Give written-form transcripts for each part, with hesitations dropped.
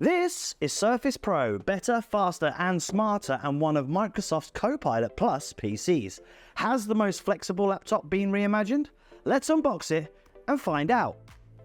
This is Surface Pro, better, faster and smarter, and one of Microsoft's Copilot+ PCs. Has the most flexible laptop been reimagined? Let's unbox it and find out.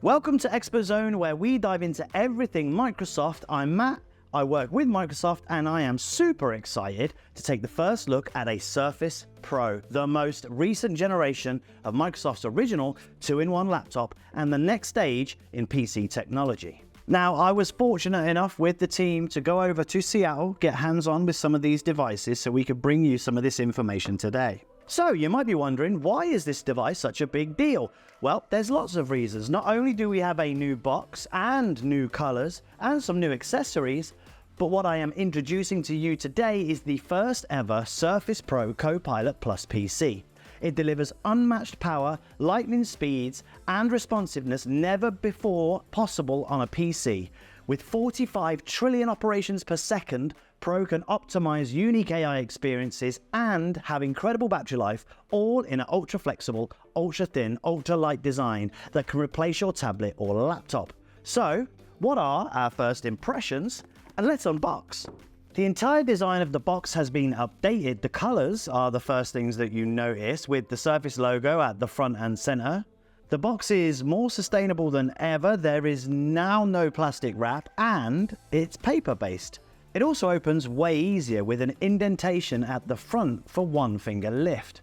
Welcome to Expert Zone, where we dive into everything Microsoft. I'm Matt, I work with Microsoft, and I am super excited to take the first look at a Surface Pro, the most recent generation of Microsoft's original 2-in-1 laptop and the next stage in PC technology. Now, I was fortunate enough with the team to go over to Seattle, get hands-on with some of these devices so we could bring you some of this information today. So you might be wondering, why is this device such a big deal? Well, there's lots of reasons. Not only do we have a new box and new colors and some new accessories, but what I am introducing to you today is the first ever Surface Pro Copilot+ PC. It delivers unmatched power, lightning speeds, and responsiveness never before possible on a PC. With 45 trillion operations per second, Pro can optimize unique AI experiences and have incredible battery life, all in an ultra-flexible, ultra-thin, ultra-light design that can replace your tablet or laptop. So, what are our first impressions? And let's unbox. The entire design of the box has been updated. The colors are the first things that you notice, with the Surface logo at the front and center. The box is more sustainable than ever. There is now no plastic wrap and it's paper-based. It also opens way easier with an indentation at the front for one-finger lift.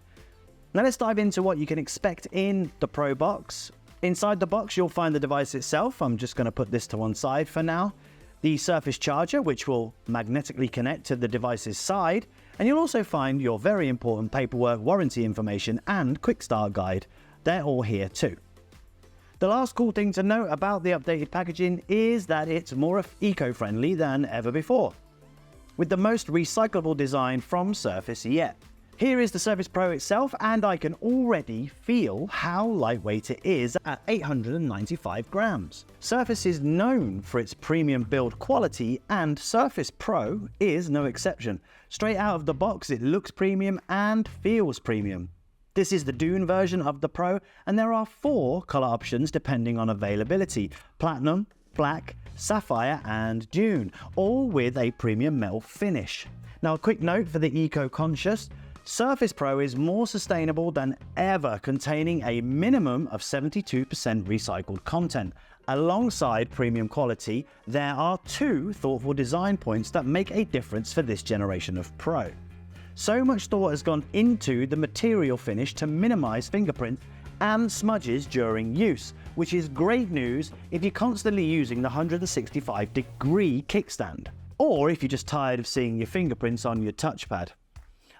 Now let's dive into what you can expect in the Pro box. Inside the box, you'll find the device itself. I'm just going to put this to one side for now. The Surface charger, which will magnetically connect to the device's side, and you'll also find your very important paperwork, warranty information, and quick start guide. They're all here too. The last cool thing to note about the updated packaging is that it's more eco-friendly than ever before, with the most recyclable design from Surface yet. Here is the Surface Pro itself, and I can already feel how lightweight it is at 895 grams. Surface is known for its premium build quality, and Surface Pro is no exception. Straight out of the box, it looks premium and feels premium. This is the Dune version of the Pro, and there are 4 color options depending on availability: Platinum, Black, Sapphire, and Dune, all with a premium metal finish. Now, a quick note for the eco-conscious: Surface Pro is more sustainable than ever, containing a minimum of 72% recycled content. Alongside premium quality, there are 2 thoughtful design points that make a difference for this generation of Pro. So much thought has gone into the material finish to minimize fingerprints and smudges during use, which is great news if you're constantly using the 165-degree kickstand, or if you're just tired of seeing your fingerprints on your touchpad.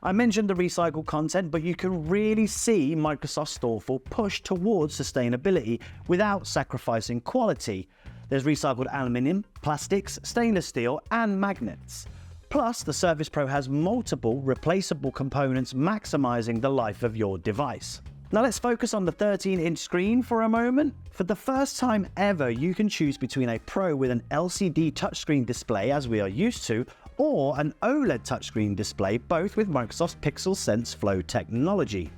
I mentioned the recycled content, but you can really see Microsoft's thoughtful push towards sustainability without sacrificing quality. There's recycled aluminium, plastics, stainless steel, and magnets. Plus, the Surface Pro has multiple replaceable components, maximizing the life of your device. Now let's focus on the 13-inch screen for a moment. For the first time ever, you can choose between a Pro with an LCD touchscreen display, as we are used to, or an OLED touchscreen display, both with Microsoft's Pixel Sense Flow technology.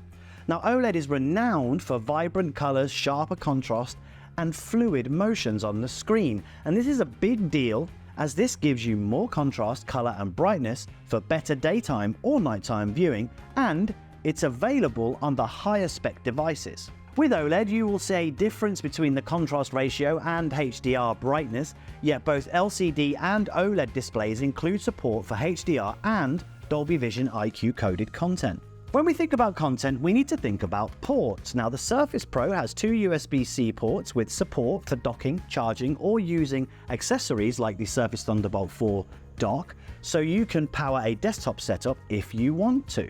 Now, OLED is renowned for vibrant colors, sharper contrast, and fluid motions on the screen. And this is a big deal, as this gives you more contrast, color, and brightness for better daytime or nighttime viewing, and it's available on the higher spec devices. With OLED, you will see a difference between the contrast ratio and HDR brightness, yet both LCD and OLED displays include support for HDR and Dolby Vision IQ coded content. When we think about content, we need to think about ports. Now, the Surface Pro has 2 USB-C ports with support for docking, charging, or using accessories like the Surface Thunderbolt 4 dock, so you can power a desktop setup if you want to.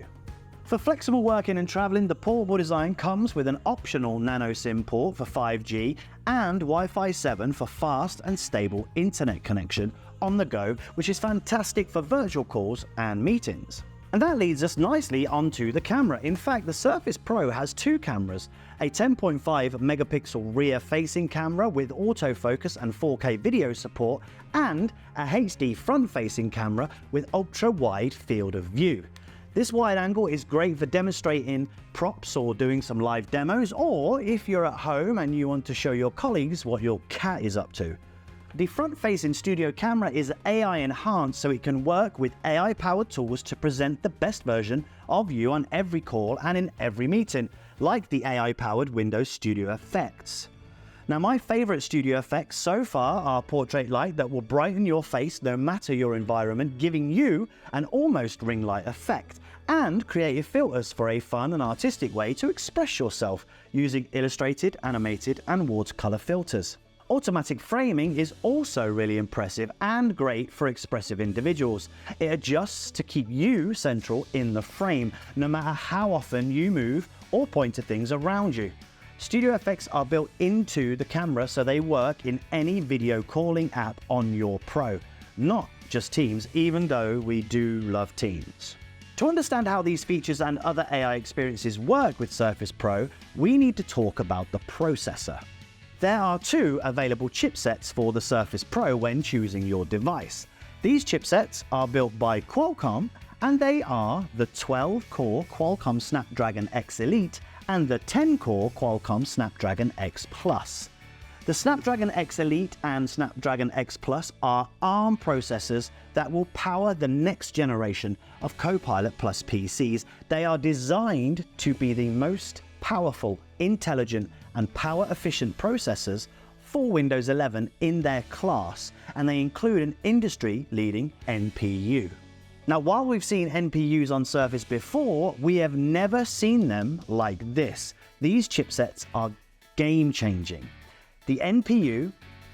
For flexible working and traveling, the portable design comes with an optional nano SIM port for 5G and Wi-Fi 7 for fast and stable internet connection on the go, which is fantastic for virtual calls and meetings. And that leads us nicely onto the camera. In fact, the Surface Pro has 2 cameras, a 10.5 megapixel rear-facing camera with autofocus and 4K video support, and a HD front-facing camera with ultra-wide field of view. This wide angle is great for demonstrating props or doing some live demos, or if you're at home and you want to show your colleagues what your cat is up to. The front-facing studio camera is AI enhanced so it can work with AI-powered tools to present the best version of you on every call and in every meeting, like the AI-powered Windows Studio effects. Now, my favorite studio effects so far are portrait light that will brighten your face no matter your environment, giving you an almost ring light effect, and creative filters for a fun and artistic way to express yourself using illustrated, animated, and watercolor filters. Automatic framing is also really impressive and great for expressive individuals. It adjusts to keep you central in the frame, no matter how often you move or point to things around you. Studio effects are built into the camera so they work in any video calling app on your Pro, not just Teams, even though we do love Teams. To understand how these features and other AI experiences work with Surface Pro, we need to talk about the processor. There are two available chipsets for the Surface Pro when choosing your device. These chipsets are built by Qualcomm, and they are the 12-core Qualcomm Snapdragon X Elite and the 10-core Qualcomm Snapdragon X Plus. The Snapdragon X Elite and Snapdragon X Plus are ARM processors that will power the next generation of Copilot+PCs. They are designed to be the most powerful, intelligent, and power-efficient processors for Windows 11 in their class, and they include an industry-leading NPU. Now, while we've seen NPUs on Surface before, we have never seen them like this. These chipsets are game-changing. The NPU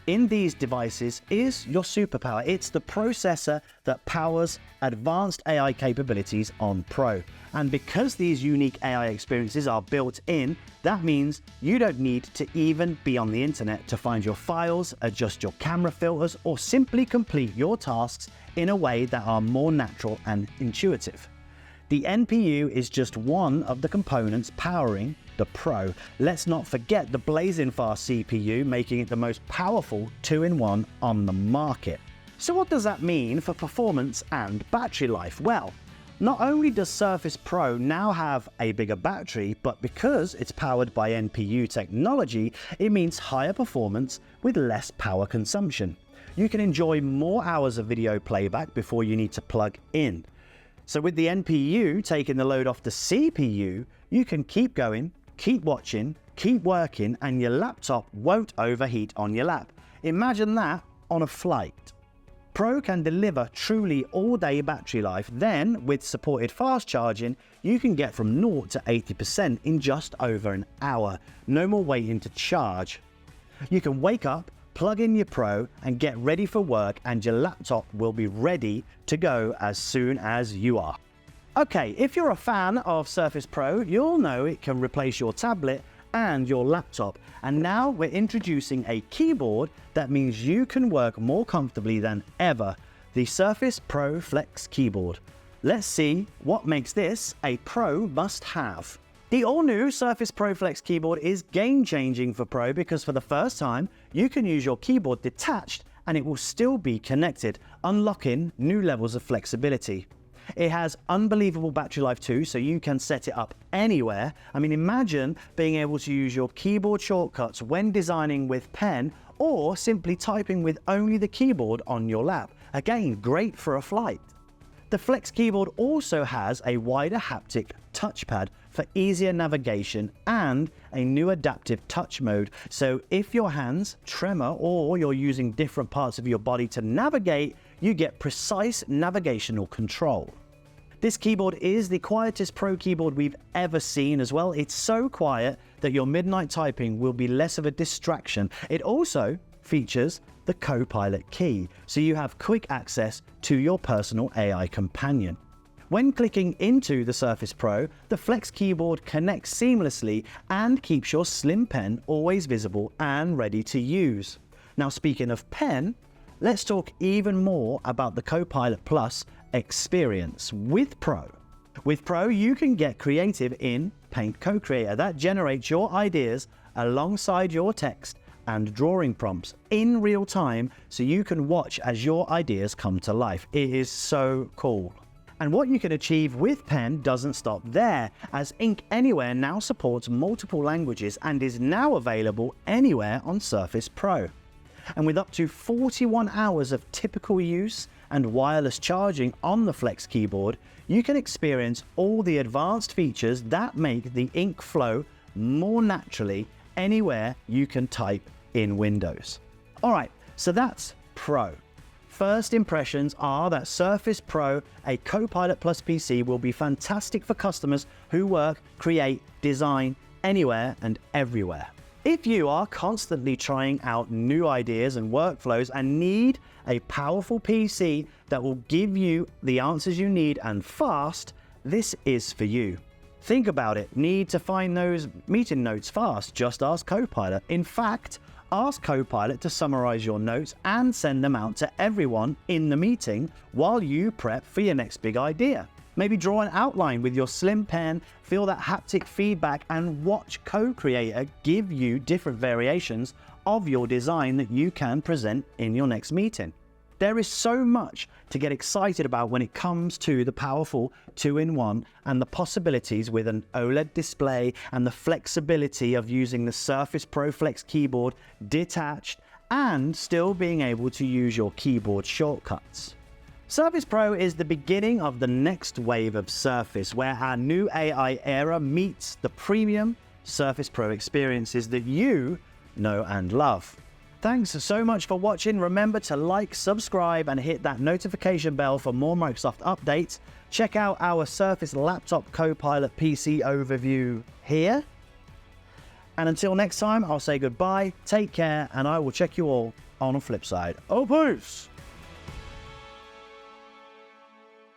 in these devices is your superpower. It's the processor that powers advanced AI capabilities on Pro. And because these unique AI experiences are built in, that means you don't need to even be on the internet to find your files, adjust your camera filters, or simply complete your tasks in a way that are more natural and intuitive. The NPU is just one of the components powering the Pro. Let's not forget the blazing fast CPU, making it the most powerful 2-in-1 on the market. So what does that mean for performance and battery life? Well, not only does Surface Pro now have a bigger battery, but because it's powered by NPU technology, it means higher performance with less power consumption. You can enjoy more hours of video playback before you need to plug in. So with the NPU taking the load off the CPU, you can keep going, keep watching, keep working, and your laptop won't overheat on your lap. Imagine that on a flight. Pro can deliver truly all-day battery life. Then, with supported fast charging, you can get from 0 to 80% in just over an hour. No more waiting to charge. You can wake up, plug in your Pro, and get ready for work, and your laptop will be ready to go as soon as you are. Okay, if you're a fan of Surface Pro, you'll know it can replace your tablet and your laptop. And now we're introducing a keyboard that means you can work more comfortably than ever, the Surface Pro Flex keyboard. Let's see what makes this a Pro must-have. The all-new Surface Pro Flex keyboard is game-changing for Pro because for the first time, you can use your keyboard detached and it will still be connected, unlocking new levels of flexibility. It has unbelievable battery life too, so you can set it up anywhere. I mean, imagine being able to use your keyboard shortcuts when designing with pen or simply typing with only the keyboard on your lap. Again, great for a flight. The Flex keyboard also has a wider haptic touchpad for easier navigation and a new adaptive touch mode. So if your hands tremor or you're using different parts of your body to navigate, you get precise navigational control. This keyboard is the quietest Pro keyboard we've ever seen as well. It's so quiet that your midnight typing will be less of a distraction. It also features the Copilot key, so you have quick access to your personal AI companion. When clicking into the Surface Pro, the Flex keyboard connects seamlessly and keeps your slim pen always visible and ready to use. Now, speaking of pen, let's talk even more about the Copilot Plus experience with Pro. With Pro, you can get creative in Paint Cocreator that generates your ideas alongside your text and drawing prompts in real time so you can watch as your ideas come to life. It is so cool. And what you can achieve with Pen doesn't stop there, as Ink Anywhere now supports multiple languages and is now available anywhere on Surface Pro. And with up to 41 hours of typical use and wireless charging on the Flex keyboard, you can experience all the advanced features that make the ink flow more naturally anywhere you can type in Windows. All right, so that's Pro. First impressions are that Surface Pro, a Copilot+ PC, will be fantastic for customers who work, create, design anywhere and everywhere. If you are constantly trying out new ideas and workflows and need a powerful PC that will give you the answers you need and fast, this is for you. Think about it. Need to find those meeting notes fast? Just ask Copilot. In fact, ask Copilot to summarize your notes and send them out to everyone in the meeting while you prep for your next big idea. Maybe draw an outline with your slim pen, feel that haptic feedback, and watch Cocreator give you different variations of your design that you can present in your next meeting. There is so much to get excited about when it comes to the powerful 2-in-1 and the possibilities with an OLED display and the flexibility of using the Surface Pro Flex keyboard detached and still being able to use your keyboard shortcuts. Surface Pro is the beginning of the next wave of Surface, where our new AI era meets the premium Surface Pro experiences that you know and love. Thanks so much for watching. Remember to like, subscribe, and hit that notification bell for more Microsoft updates. Check out our Surface Laptop Copilot PC overview here. And until next time, I'll say goodbye, take care, and I will check you all on the flip side. Oh, peace!